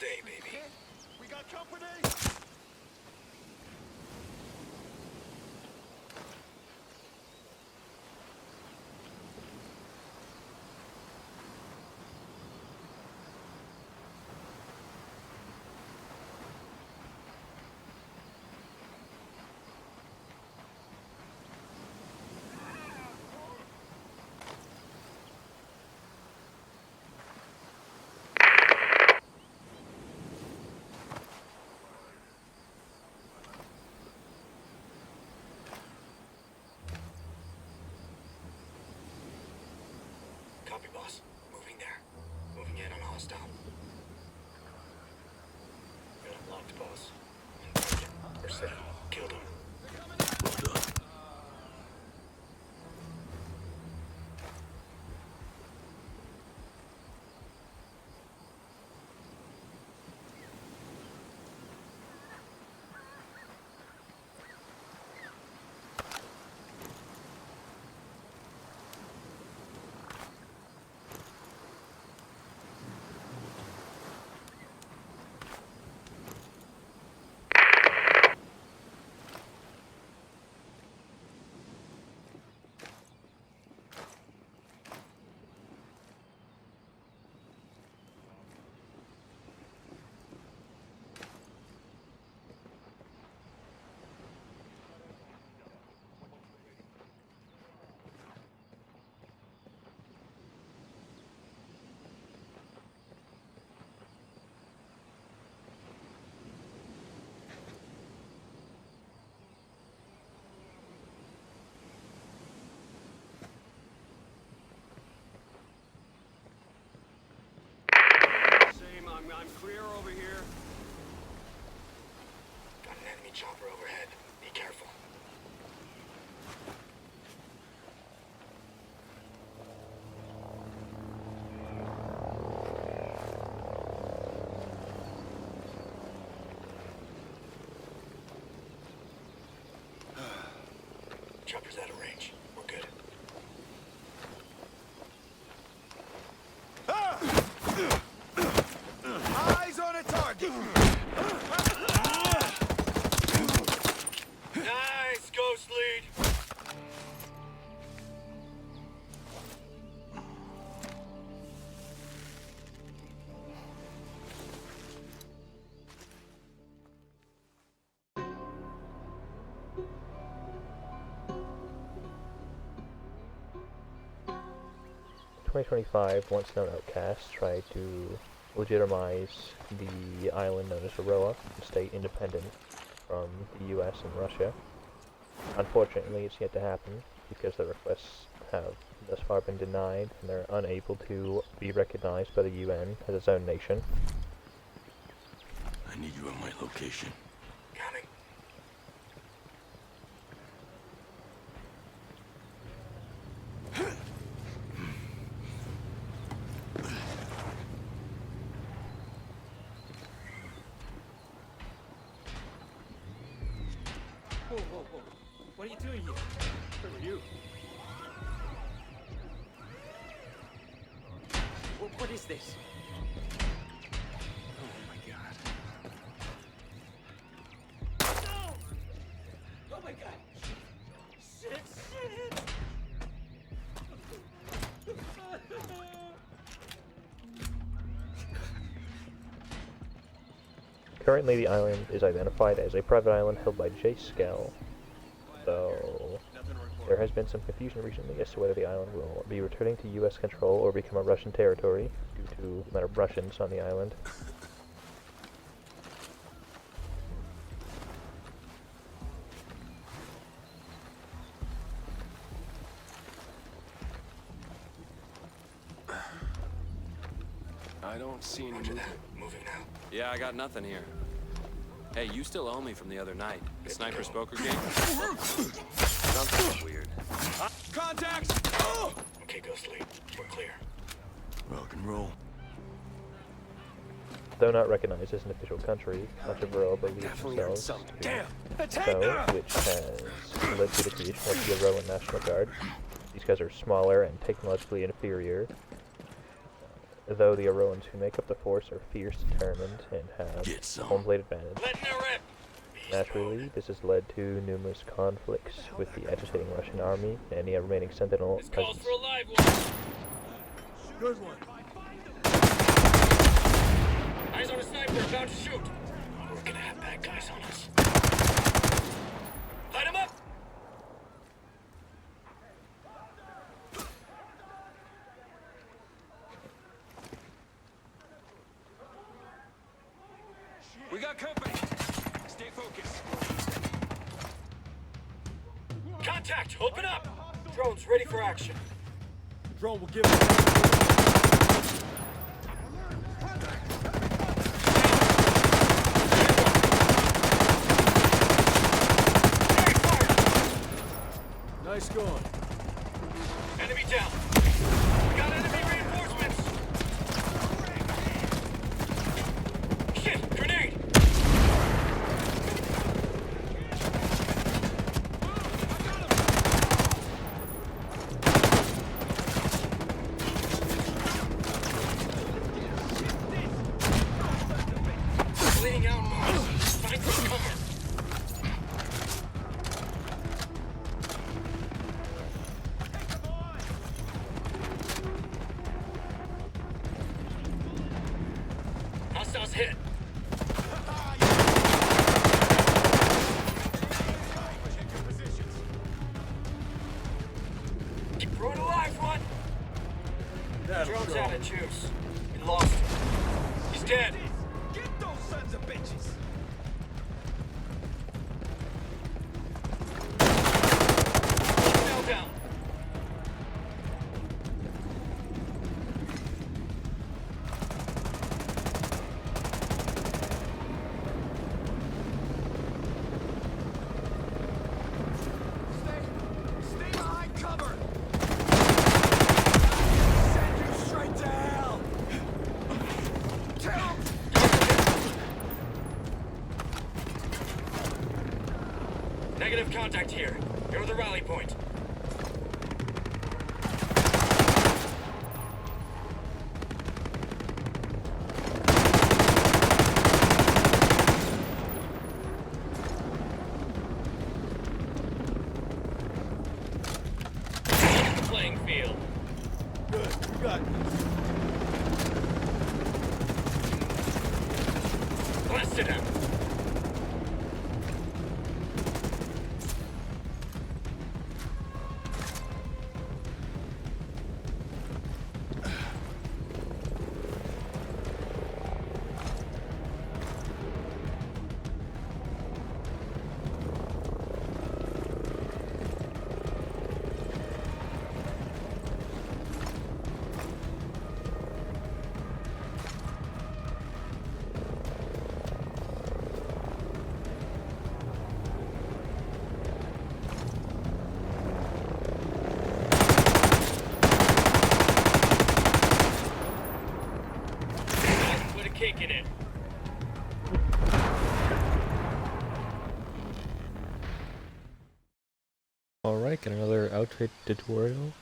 day, baby. We got company! Copy, boss. Moving there. Moving in on hostile. Got him locked, boss. On target. We're set. Killed him. Well done. I'm clear over here. Got an enemy chopper overhead. Be careful. Chopper's out of range. We're good. Eyes on a target! Nice, Ghost Lead! In 2025, once known outcasts tried to legitimize the island known as Auroa and stay independent from the US and Russia. Unfortunately, it's yet to happen because their requests have thus far been denied and they're unable to be recognized by the UN as its own nation. I need you at my location. Coming. Whoa, whoa, whoa. What are you doing here? Who are you? What is this? Oh my god. No! Oh my god! Shit, shit! Currently, the island is identified as a private island held by J. Skell, though there has been some confusion recently as to whether the island will be returning to US control or become a Russian territory due to the amount of Russians on the island. I don't see any Roger movement. that. Moving now. Yeah, I got nothing here. Hey, you still owe me from the other night. The sniper's poker game? Something's weird. Contacts! Oh! Okay, Ghost Lead. We're clear. Rock and roll. Though not recognized as an official country, much of Auroa believes Definitely heard themselves something. to Damn! so, which has led to the creation of the Auroan National Guard. These guys are smaller and technologically inferior. though the Auroans who make up the force are fierce, determined, and have Get some. home plate advantage. Letting her rip. Naturally, this has led to numerous conflicts with the agitating Russian army and the remaining Sentinel This calls presence. for a live one. Good one. Eyes on a sniper, about to shoot. We're gonna have bad guys on us. Light him up. We got company. Stay focused. Contact, open up. Drones ready for action. Drone will give it. Nice going. Enemy down. We got enemy reinforcements. Shit, grenade. Bleeding out Mars. Find some cover. Hostiles hit. Keep throwing alive, one. Drone's out of juice. We lost him. He's dead. Get those sons of bitches. Fell down. Stay behind cover. Send you straight to hell. Tell 'em. Negative contact here. Go to the rally point. The playing field. Good. You got this. Blasted him. Put a kick in it. Alright, got another outfit tutorial.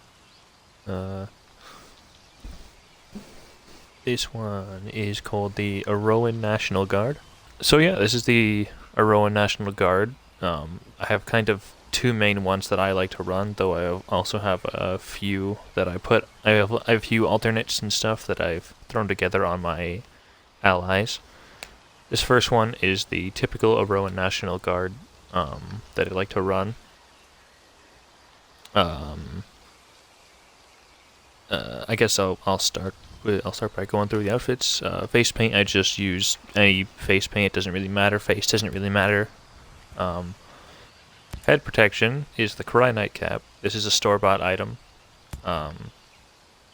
This one is called the Auroan National Guard. So yeah, this is the Auroan National Guard. I have kind of two main ones that I like to run, though I also have a few that I have a few alternates and stuff that I've thrown together on my allies. This first one is the typical Auroan National Guard that I like to run. I guess I'll start by going through the outfits. Face paint, I just use any face paint. It doesn't really matter. Face doesn't really matter. Head protection is the Karai nightcap. This is a store-bought item. I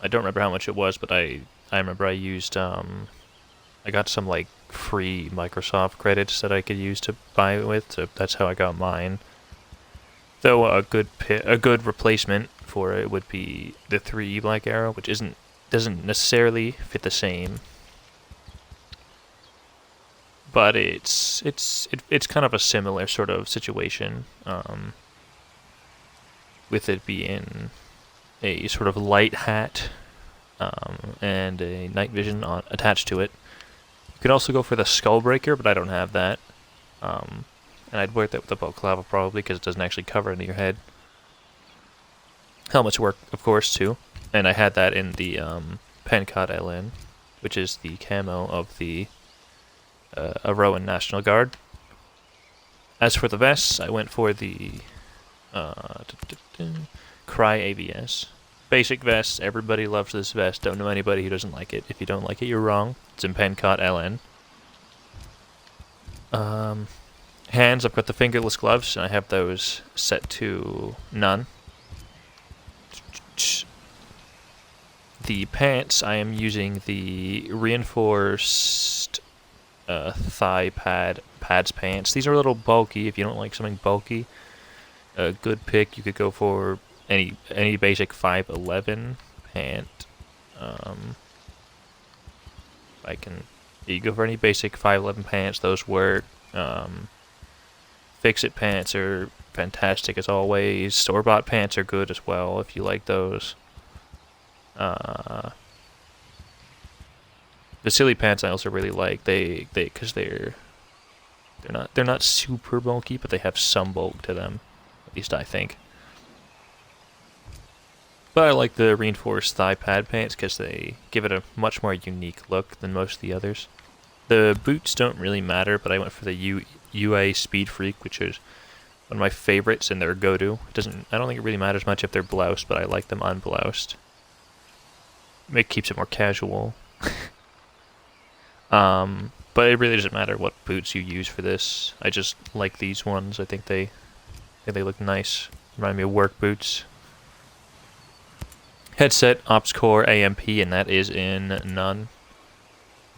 don't remember how much it was, but I remember I used I got some like free Microsoft credits that I could use to buy it with. So that's how I got mine. Though a good replacement for it would be the 3 Black Arrow, which doesn't necessarily fit the same, but it's kind of a similar sort of situation, with it being a sort of light hat and a night vision attached to it. You could also go for the skull breaker, but I don't have that. And I'd wear that with the balaclava probably because it doesn't actually cover into your head. Helmets work, of course, too. And I had that in the Pencott LN, which is the camo of the Auroan National Guard. As for the vests, I went for the Cry AVS. Basic vest, everybody loves this vest. Don't know anybody who doesn't like it. If you don't like it, you're wrong. It's in Pencott LN. Hands, I've got the fingerless gloves, and I have those set to none. The pants, I am using the reinforced thigh pads pants. These are a little bulky. If you don't like something bulky, a good pick, you could go for any basic 5'11" pant. You go for any basic 5'11" pants. Those work. Fix-it pants are fantastic as always. Store-bought pants are good as well if you like those. The silly pants I also really like. Because they're not super bulky, but they have some bulk to them. At least I think. But I like the reinforced thigh pad pants because they give it a much more unique look than most of the others. The boots don't really matter, but I went for the UA Speed Freak, which is one of my favorites and their go-to. I don't think it really matters much if they're bloused, but I like them unbloused. It keeps it more casual. But it really doesn't matter what boots you use for this. I just like these ones. I think they look nice. Remind me of work boots. Headset, Ops Core, AMP, and that is in none.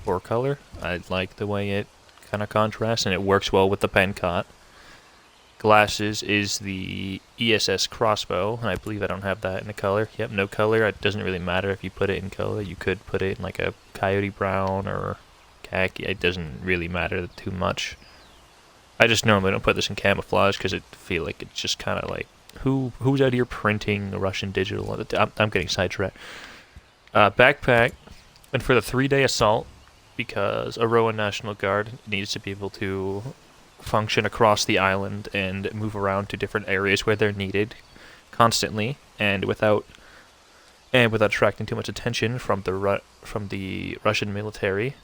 4-color. I like the way it kind of contrasts, and it works well with the Pencott. Glasses is the ESS crossbow, and I believe I don't have that in a color. Yep, no color. It doesn't really matter if you put it in color. You could put it in like a coyote brown or khaki. It doesn't really matter too much. I just normally don't put this in camouflage because I feel like it's just kind of like, who's out here printing Russian digital? I'm getting sidetracked. Backpack, and for the 3-day assault, because Auroan National Guard needs to be able to function across the island and move around to different areas where they're needed constantly and without attracting too much attention from the Russian military.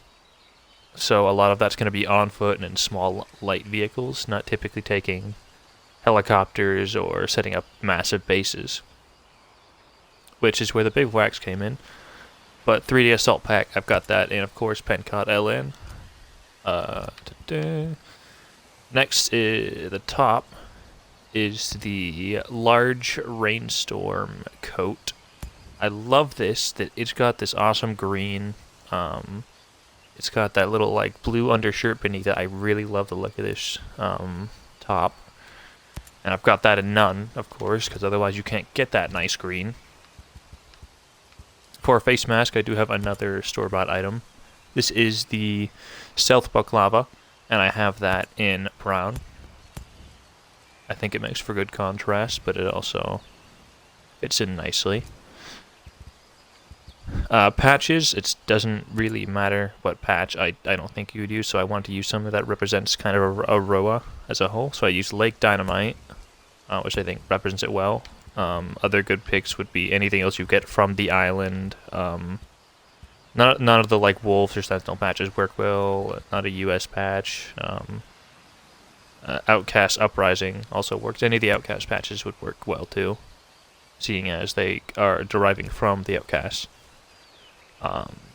So a lot of that's going to be on foot and in small light vehicles, not typically taking helicopters or setting up massive bases, which is where the bivouacs came in. But 3-day assault pack, I've got that, and of course Pencott LN. Next, the top is the large rainstorm coat. I love this. That it's got this awesome green. It's got that little like blue undershirt beneath it. I really love the look of this top. And I've got that in none, of course, because otherwise you can't get that nice green. For a face mask, I do have another store-bought item. This is the Stealth Balaclava, and I have that in brown. I think it makes for good contrast, but it also fits in nicely. Patches, it doesn't really matter what patch I don't think you would use, so I want to use something that represents kind of Aurora as a whole. So I used Lake Dynamite, which I think represents it well. Other good picks would be anything else you get from the island. None of the like Wolves or Sentinel patches work well. Not a US patch. Outcast Uprising also works. Any of the Outcast patches would work well too, seeing as they are deriving from the Outcasts.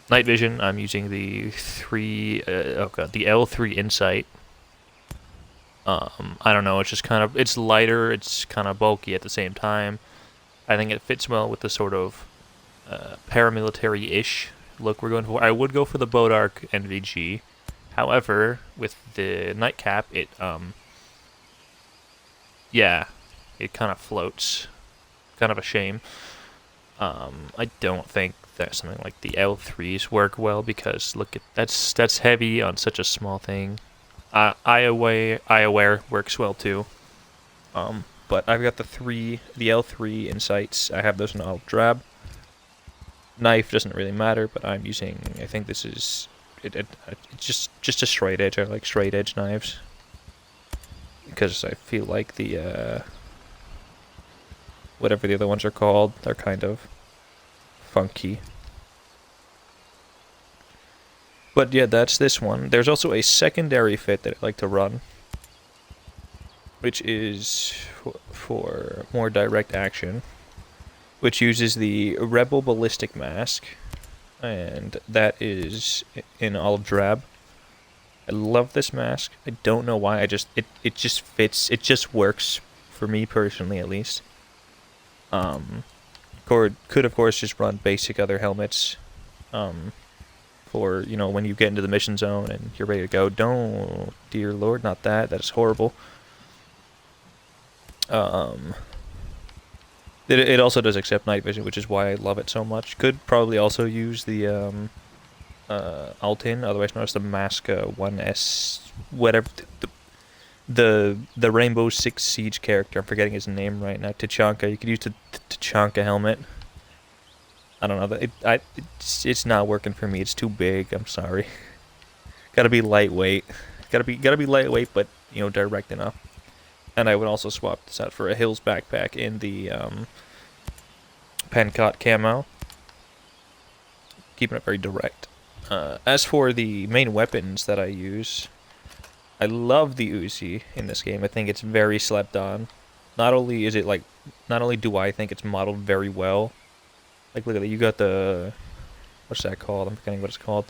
Night vision, I'm using the the L3 Insight. I don't know, it's just kind of, it's lighter, it's kind of bulky at the same time. I think it fits well with the sort of paramilitary-ish look we're going for. I would go for the Bodark NVG. However, with the nightcap, it kind of floats. Kind of a shame. I don't think that something like the L3s work well because look at that's heavy on such a small thing. Eye-aware works well too. But I've got the L3 Insights. I have those in all drab. knife doesn't really matter, but I'm using, I think this is, it's just a straight edge. I like straight edge knives. Because I feel like the, whatever the other ones are called, they're kind of funky. But yeah, that's this one. There's also a secondary fit that I like to run, which is for more direct action, which uses the Rebel Ballistic Mask, and that is in olive drab. I love this mask. I don't know why. It just fits. It just works for me personally, at least. Could of course just run basic other helmets. For, you know, when you get into the mission zone and you're ready to go. Don't, dear lord, not that. That is horrible. It also does accept night vision, which is why I love it so much. Could probably also use the Altin, otherwise known as the Mask 1S, whatever. The Rainbow Six Siege character. I'm forgetting his name right now. Tachanka. You could use the Tachanka helmet. I don't know. It's not working for me. It's too big. I'm sorry. Gotta be lightweight. Gotta be lightweight, but you know, direct enough. And I would also swap this out for a Hills backpack in the Pencott camo. Keeping it very direct. As for the main weapons that I use, I love the Uzi in this game. I think it's very slept on. Not only do I think it's modeled very well. Like, look at that. You got the, what's that called? I'm forgetting what it's called.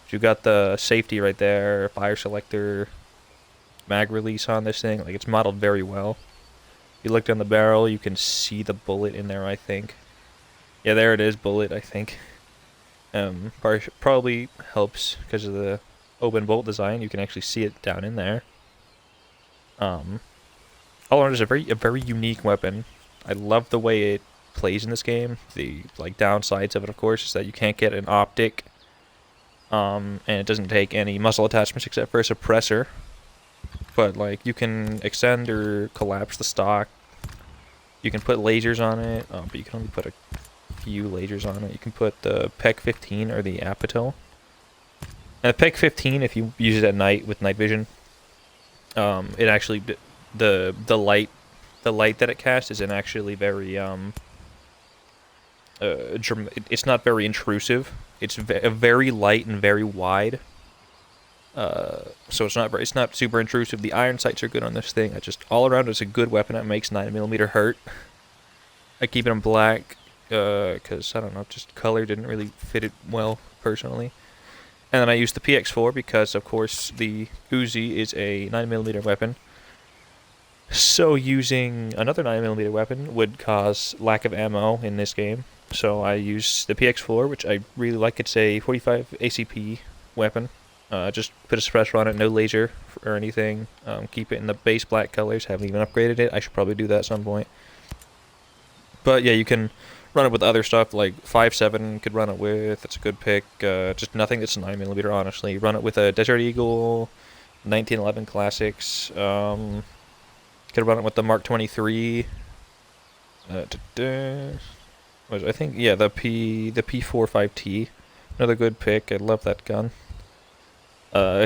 You got the safety right there, fire selector, mag release on this thing. Like, it's modeled very well. You look down the barrel, you can see the bullet in there, I think. Yeah, there it is, bullet, I think. Probably helps because of the open bolt design. You can actually see it down in there. All around, it's a very unique weapon. I love the way it plays in this game. The downsides of it, of course, is that you can't get an optic, and it doesn't take any muzzle attachments except for a suppressor. But like, you can extend or collapse the stock. You can put lasers on it, but you can only put a few lasers on it. You can put the PEC 15 or the Apotel. And the PEC 15, if you use it at night with night vision, it actually the light that it casts isn't actually very it's not very intrusive. It's very light and very wide. So it's not super intrusive. The iron sights are good on this thing. All around it's a good weapon. It makes 9mm hurt. I keep it in black because I don't know, just color didn't really fit it well personally. And then I use the PX4 because of course the Uzi is a 9mm weapon. So using another 9mm weapon would cause lack of ammo in this game. So I use the PX4, which I really like. It's a 45 ACP weapon. Just put a suppressor on it, no laser or anything. Keep it in the base black colors. Haven't even upgraded it. I should probably do that at some point. But yeah, you can run it with other stuff, like 5.7 could run it with. It's a good pick. Just nothing that's 9mm, honestly. Run it with a Desert Eagle, 1911 Classics. Could run it with the Mark 23. I think, yeah, the P45T. Another good pick. I love that gun.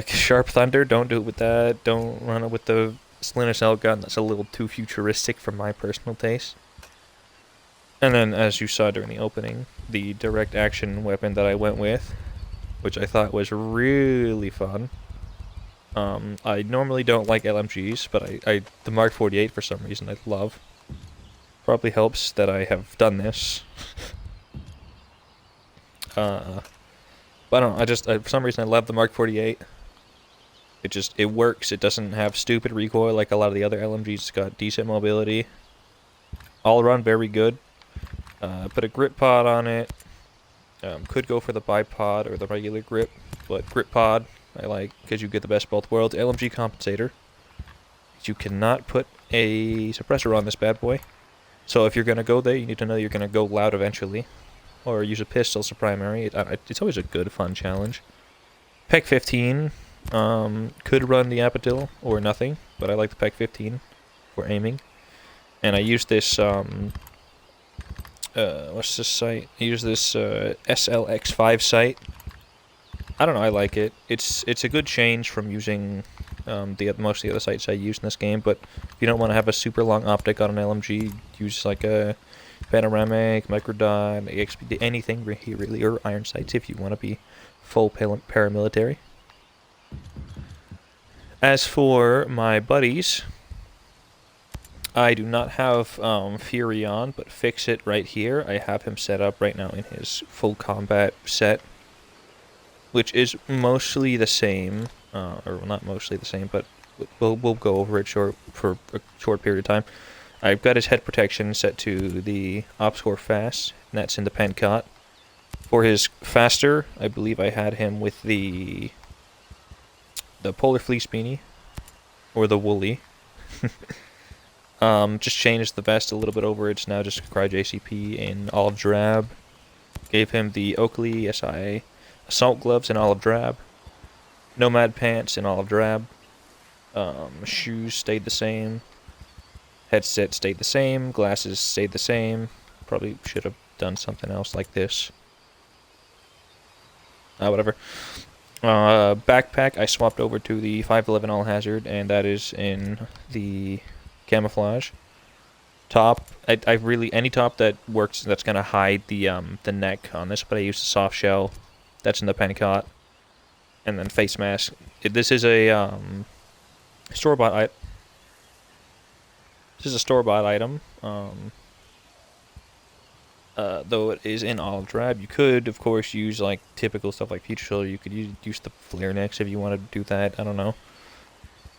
Sharp Thunder, don't do it with that. Don't run it with the Splinter Cell gun. That's a little too futuristic for my personal taste. And then, as you saw during the opening, the direct action weapon that I went with, which I thought was really fun. I normally don't like LMGs, but the Mark 48 for some reason I love. Probably helps that I have done this. But I don't know, for some reason I love the Mark 48. It works. It doesn't have stupid recoil like a lot of the other LMGs. It's got decent mobility. All around very good. Put a grip pod on it. Could go for the bipod or the regular grip, but grip pod I like because you get the best of both worlds. LMG compensator. You cannot put a suppressor on this bad boy. So if you're going to go there, you need to know you're going to go loud eventually. Or use a pistol as a primary. It's always a good, fun challenge. PEC 15 could run the Apotil or nothing, but I like the PEC 15 for aiming. And I use this what's this site? I use this SLX5 site. I don't know, I like it. It's a good change from using most of the other sites I use in this game, but if you don't want to have a super long optic on an LMG, use like a panoramic, microdot, AXP, anything really, or iron sights if you want to be full paramilitary. As for my buddies, I do not have Fury on, but Fix It right here. I have him set up right now in his full combat set, which is mostly the same, or not mostly the same, but we'll go over it for a short period of time. I've got his head protection set to the OpScore Fast, and that's in the Pencot. For his faster, I believe I had him with the Polar Fleece beanie, or the woolly. Just changed the vest a little bit over. It's now just Cry JCP in olive drab. Gave him the Oakley SI assault gloves in olive drab. Nomad pants in olive drab. Shoes stayed the same. Headset stayed the same. Glasses stayed the same. Probably should have done something else like this. Whatever. Backpack I swapped over to the 511 All Hazard, and that is in the camouflage. Top, I really, any top that works that's gonna hide the neck on this, but I used a soft shell. That's in the Pencot. And then face mask. This is a store-bought This is a store-bought item. Though it is in olive drab, you could, of course, use like typical stuff like Future Soldier. You could use the flare necks if you wanted to do that. I don't know.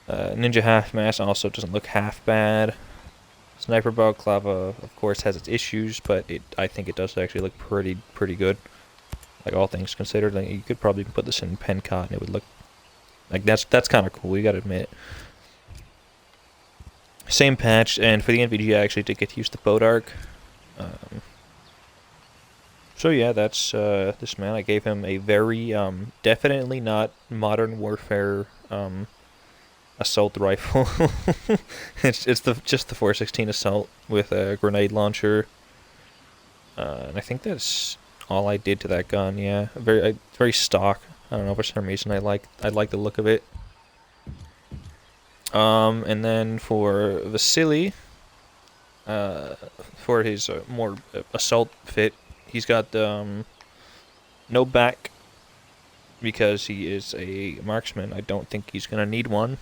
Ninja half mask also doesn't look half bad. Sniper balaclava, of course, has its issues, but I think it does actually look pretty good. Like all things considered, like you could probably put this in Pencot and it would look like that's kind of cool. You gotta admit. Same patch, and for the NVG, I actually did get to use the Bodark. So yeah, that's this man. I gave him a very definitely not Modern Warfare assault rifle. it's just the 416 assault with a grenade launcher, and I think that's all I did to that gun. Yeah, very stock. I don't know, for some reason I like the look of it. And then for Vasily, for his more assault fit, he's got no back because he is a marksman. I don't think he's gonna need one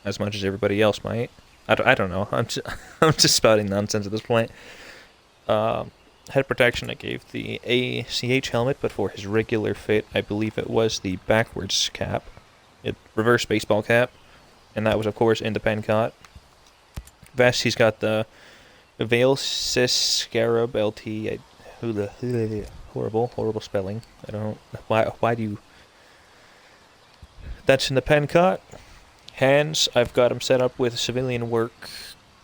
as much as everybody else might. I don't know. I'm just spouting nonsense at this point. Head protection, I gave the ACH helmet, but for his regular fit, I believe it was the backwards cap, reverse baseball cap, and that was of course in the Pencot. Vest, he's got the Veilsis Scarab LT. Horrible spelling. I don't know. Why do you... That's in the Pencot. Hands, I've got them set up with civilian work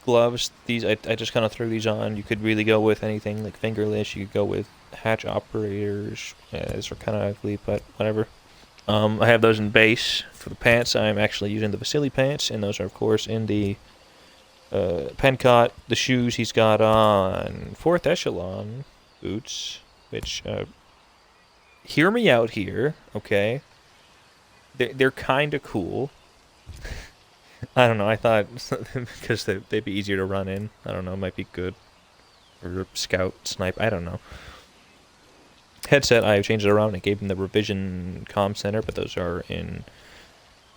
gloves. These, I just kind of threw these on. You could really go with anything like fingerless. You could go with hatch operators. Yeah, these are kind of ugly, but whatever. I have those in base. For the pants, I'm actually using the Vasily pants, and those are, of course, in the Pencot. The shoes, he's got on 4th echelon boots, which, hear me out here, okay? They're kind of cool. I don't know, I thought, because they'd be easier to run in. I don't know, might be good. Or scout, snipe, I don't know. Headset, I changed it around and gave him the Revision Comm Center, but those are in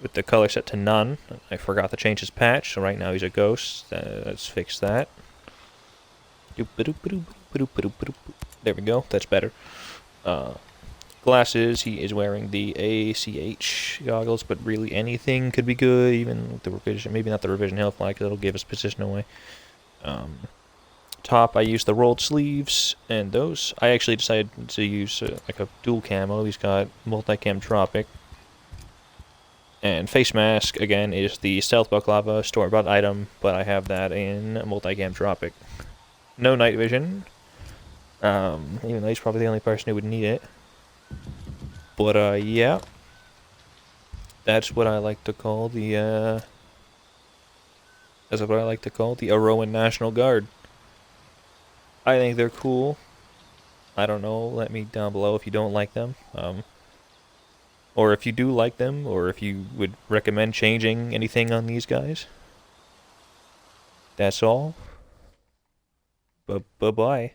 with the color set to none. I forgot to change his patch, so right now he's a ghost. Let's fix that. There we go, that's better. Glasses, he is wearing the ACH goggles, but really anything could be good, even with the revision. Maybe not the revision health flag, because it'll give his position away. Top, I used the rolled sleeves, and those, I actually decided to use like a dual camo. He's got multicam tropic. And face mask, again, is the stealth balaclava store-bought item, but I have that in multicam tropic. No night vision, even though he's probably the only person who would need it. But yeah, that's what I like to call the Auroan National Guard. I think they're cool. I don't know, let me down below if you don't like them. Or if you do like them, or if you would recommend changing anything on these guys. That's all. Bye-bye.